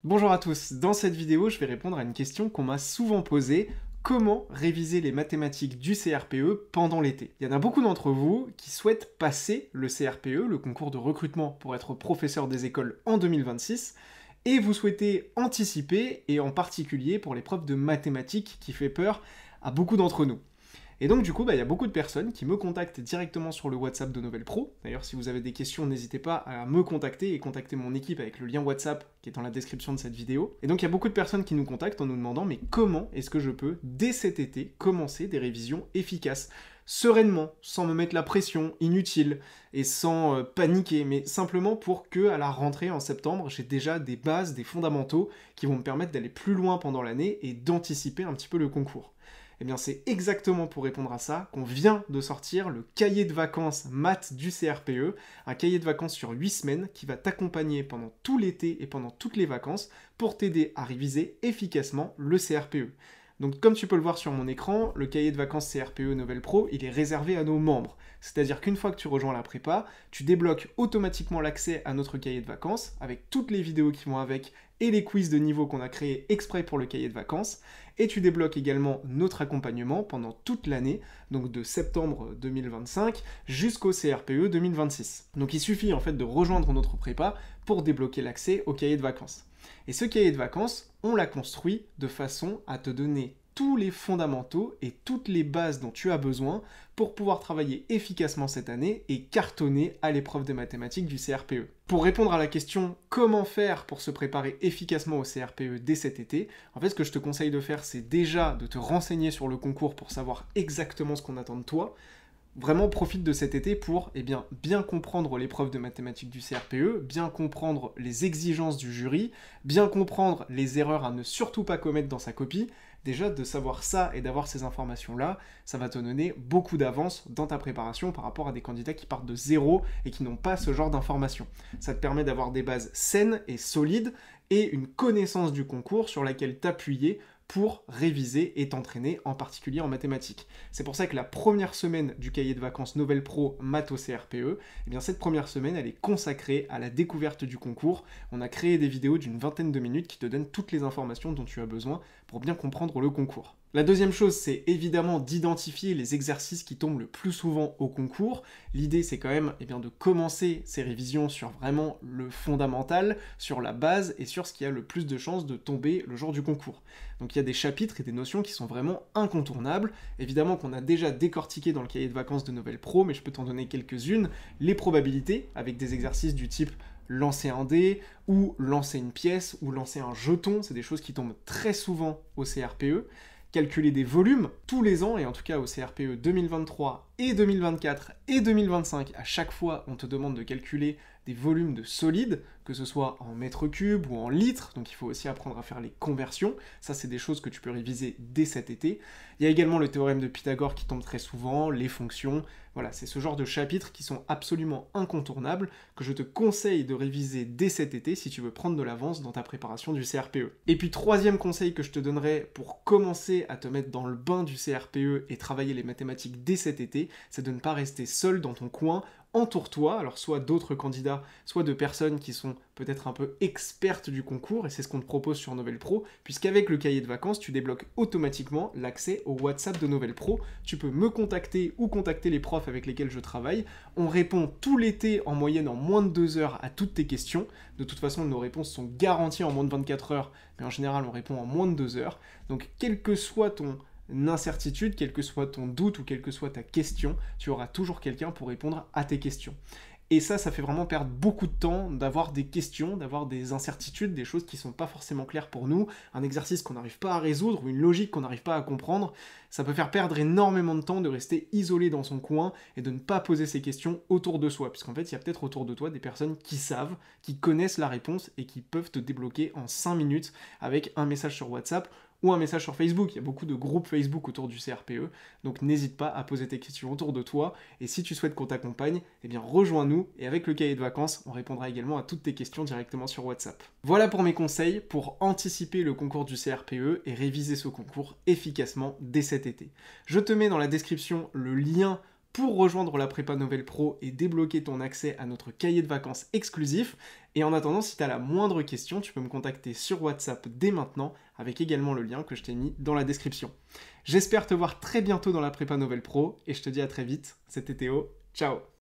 Bonjour à tous, dans cette vidéo je vais répondre à une question qu'on m'a souvent posée: comment réviser les mathématiques du CRPE pendant l'été? Il y en a beaucoup d'entre vous qui souhaitent passer le CRPE, le concours de recrutement pour être professeur des écoles en 2026, et vous souhaitez anticiper, et en particulier pour l'épreuve de mathématiques qui fait peur à beaucoup d'entre nous. Et donc du coup, il y a beaucoup de personnes qui me contactent directement sur le WhatsApp de Novel Pro. D'ailleurs, si vous avez des questions, n'hésitez pas à me contacter et contacter mon équipe avec le lien WhatsApp qui est dans la description de cette vidéo. Et donc il y a beaucoup de personnes qui nous contactent en nous demandant: mais comment est-ce que je peux, dès cet été, commencer des révisions efficaces, sereinement, sans me mettre la pression inutile et sans paniquer, mais simplement pour que à la rentrée en septembre, j'ai déjà des bases, des fondamentaux qui vont me permettre d'aller plus loin pendant l'année et d'anticiper un petit peu le concours. Eh bien, c'est exactement pour répondre à ça qu'on vient de sortir le cahier de vacances maths du CRPE, un cahier de vacances sur 8 semaines qui va t'accompagner pendant tout l'été et pendant toutes les vacances pour t'aider à réviser efficacement le CRPE. Donc comme tu peux le voir sur mon écran, le cahier de vacances CRPE Novel Pro, il est réservé à nos membres. C'est-à-dire qu'une fois que tu rejoins la prépa, tu débloques automatiquement l'accès à notre cahier de vacances, avec toutes les vidéos qui vont avec et les quiz de niveau qu'on a créés exprès pour le cahier de vacances, et tu débloques également notre accompagnement pendant toute l'année, donc de septembre 2025 jusqu'au CRPE 2026. Donc il suffit en fait de rejoindre notre prépa pour débloquer l'accès au cahier de vacances. Et ce cahier de vacances, on l'a construit de façon à te donner tous les fondamentaux et toutes les bases dont tu as besoin pour pouvoir travailler efficacement cette année et cartonner à l'épreuve de mathématiques du CRPE. Pour répondre à la question comment faire pour se préparer efficacement au CRPE dès cet été, en fait ce que je te conseille de faire, c'est déjà de te renseigner sur le concours pour savoir exactement ce qu'on attend de toi. Vraiment profite de cet été pour bien comprendre l'épreuve de mathématiques du CRPE, bien comprendre les exigences du jury, bien comprendre les erreurs à ne surtout pas commettre dans sa copie. Déjà, de savoir ça et d'avoir ces informations-là, ça va te donner beaucoup d'avance dans ta préparation par rapport à des candidats qui partent de zéro et qui n'ont pas ce genre d'informations. Ça te permet d'avoir des bases saines et solides et une connaissance du concours sur laquelle t'appuyer pour réviser et t'entraîner, en particulier en mathématiques. C'est pour ça que la première semaine du cahier de vacances Novel Pro Maths au CRPE, cette première semaine, elle est consacrée à la découverte du concours. On a créé des vidéos d'une vingtaine de minutes qui te donnent toutes les informations dont tu as besoin pour bien comprendre le concours. La deuxième chose, c'est évidemment d'identifier les exercices qui tombent le plus souvent au concours. L'idée, c'est quand même de commencer ces révisions sur vraiment le fondamental, sur la base et sur ce qui a le plus de chances de tomber le jour du concours. Donc il y a des chapitres et des notions qui sont vraiment incontournables, évidemment qu'on a déjà décortiqué dans le cahier de vacances de Novel Pro, mais je peux t'en donner quelques-unes. Les probabilités, avec des exercices du type lancer un dé, ou lancer une pièce, ou lancer un jeton, c'est des choses qui tombent très souvent au CRPE. Calculer des volumes tous les ans, et en tout cas au CRPE 2023 et 2024 et 2025, à chaque fois on te demande de calculer des volumes de solides, que ce soit en mètres cubes ou en litres, donc il faut aussi apprendre à faire les conversions. Ça c'est des choses que tu peux réviser dès cet été. Il y a également le théorème de Pythagore qui tombe très souvent, les fonctions. Voilà, c'est ce genre de chapitres qui sont absolument incontournables, que je te conseille de réviser dès cet été si tu veux prendre de l'avance dans ta préparation du CRPE. Et puis troisième conseil que je te donnerai pour commencer à te mettre dans le bain du CRPE et travailler les mathématiques dès cet été, c'est de ne pas rester seul dans ton coin. Entoure-toi, alors soit d'autres candidats, soit de personnes qui sont peut-être un peu expertes du concours, et c'est ce qu'on te propose sur Novel Pro, puisqu'avec le cahier de vacances, tu débloques automatiquement l'accès au WhatsApp de Novel Pro. Tu peux me contacter ou contacter les profs avec lesquels je travaille. On répond tout l'été en moyenne en moins de 2 heures à toutes tes questions. De toute façon, nos réponses sont garanties en moins de 24 heures, mais en général, on répond en moins de 2 heures. Donc, quel que soit ton incertitude, quel que soit ton doute ou quelle que soit ta question, tu auras toujours quelqu'un pour répondre à tes questions. Et ça fait vraiment perdre beaucoup de temps d'avoir des questions, d'avoir des incertitudes, des choses qui sont pas forcément claires pour nous, un exercice qu'on n'arrive pas à résoudre ou une logique qu'on n'arrive pas à comprendre. Ça peut faire perdre énormément de temps de rester isolé dans son coin et de ne pas poser ces questions autour de soi, puisqu'en fait, il y a peut-être autour de toi des personnes qui savent, qui connaissent la réponse et qui peuvent te débloquer en 5 minutes avec un message sur WhatsApp ou un message sur Facebook. Il y a beaucoup de groupes Facebook autour du CRPE, donc n'hésite pas à poser tes questions autour de toi, et si tu souhaites qu'on t'accompagne, rejoins-nous, et avec le cahier de vacances, on répondra également à toutes tes questions directement sur WhatsApp. Voilà pour mes conseils pour anticiper le concours du CRPE et réviser ce concours efficacement dès cet été. Je te mets dans la description le lien pour rejoindre la prépa Novel Pro et débloquer ton accès à notre cahier de vacances exclusif. Et en attendant, si tu as la moindre question, tu peux me contacter sur WhatsApp dès maintenant, avec également le lien que je t'ai mis dans la description. J'espère te voir très bientôt dans la prépa Novel Pro, et je te dis à très vite, c'était Théo, ciao!